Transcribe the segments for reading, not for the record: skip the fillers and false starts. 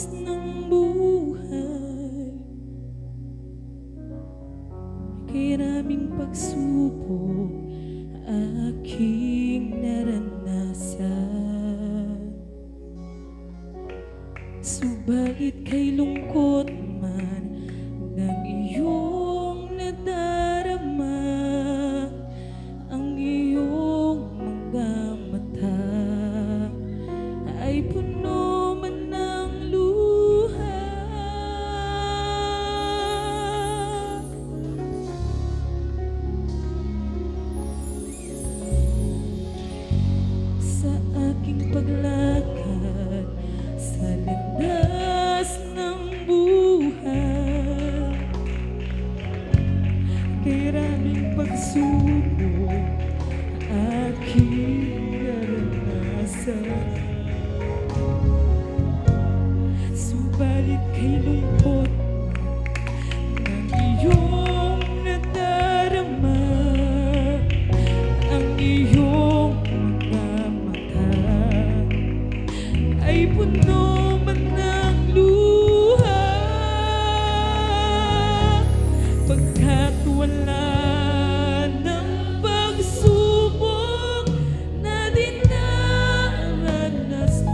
ng buhay, maraming pagsubok aking naranasan. Subalit kay lungkot man ng iyong nadarama, ang iyong mga mata ay puno man ng luha. Sa aking paglakad sa landas ng buhay, maraming pagsubok aking naranasan. Subalit kay lungkot ng iyong nadarama, ang iyong mga mata ay puno man ng luha. Pagkat wala ng pagsubok na dinaranas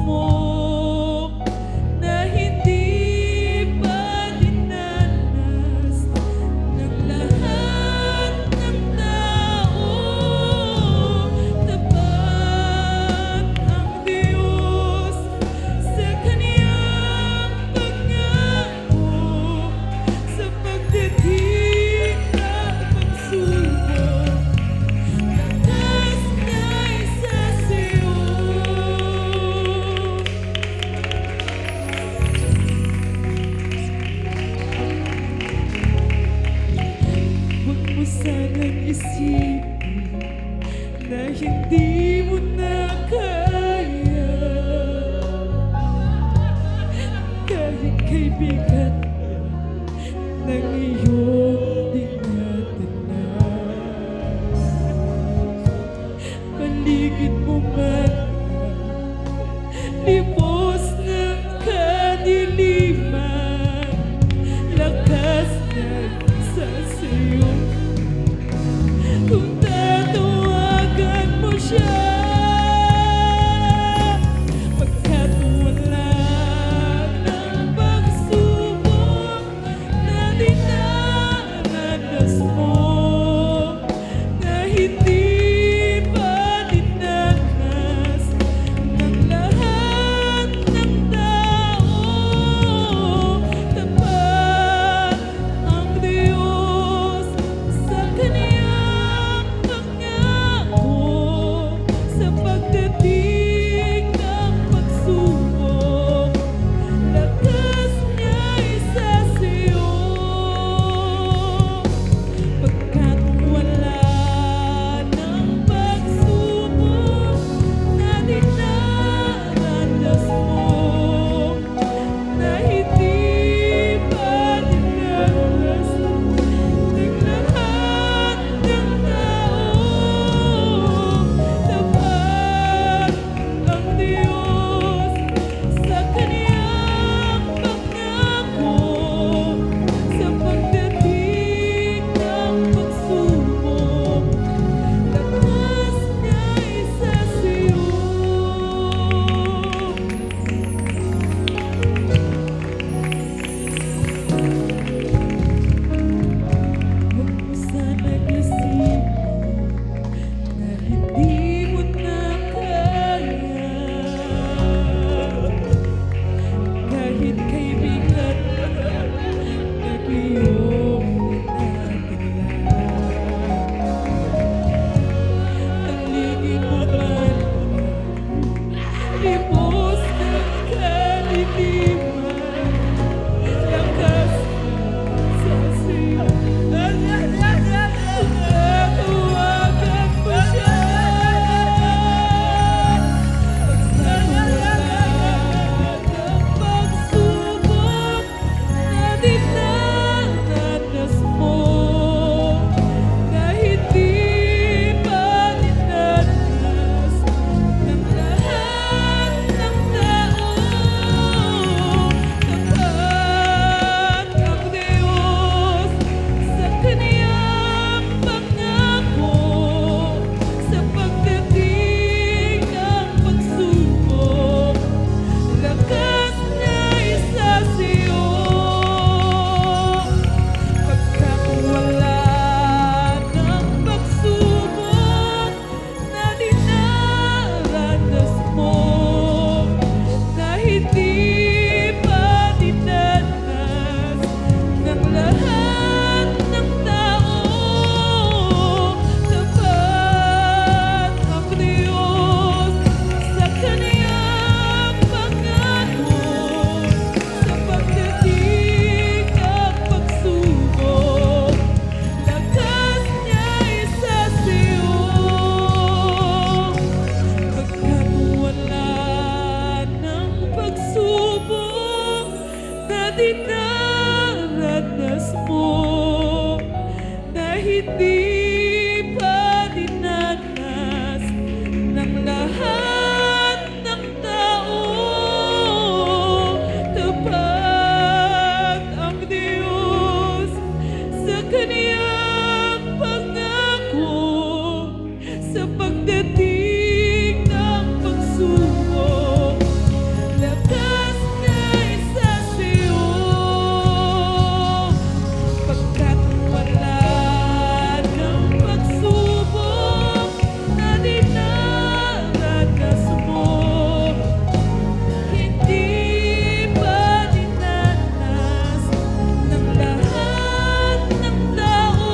mo, na hindi pa dinanas ng lahat ng tao. Tapat ang Diyos sa Kaniyang pangako, sa pagdating na pagsubok, lakas niya'y sasiyo. Huwag mo sanang isipin na hindi mo na kaya, kahit kay bigat ng iyong dinadala. Paligid mo man libos ng kadiliman, lakas nagsasiyo. Kung tatawagan mo siya, pagkat wala ng pagsubok dinaranas mo na hindi pa dinanas ng lahat ng tao. Tapat ang Diyos sa Kaniyang pangako sa pagdating ng pagsubok. Lakas na isa sa'yo, pagkat wala ng pagsubok na dinaranas mo, hindi pa dinanas ng lahat ng tao.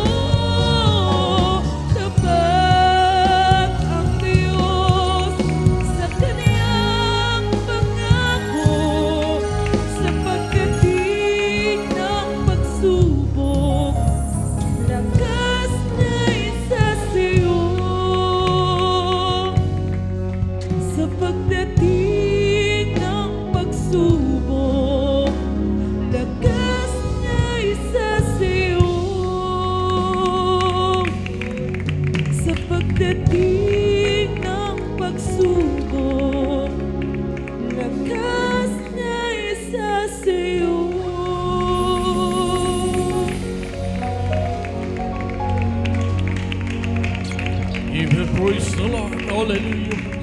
Tapat ang Diyos sa Kaniyang pangako sa pagdating ng pagsubok. Lakas na isa sa'yo sa pagdating ng pagsubok. Lakas na isa sa'yo sa pagdating ng pagsubok. Lakas na isa sa'yo. Give him praise the Lord. Hallelujah.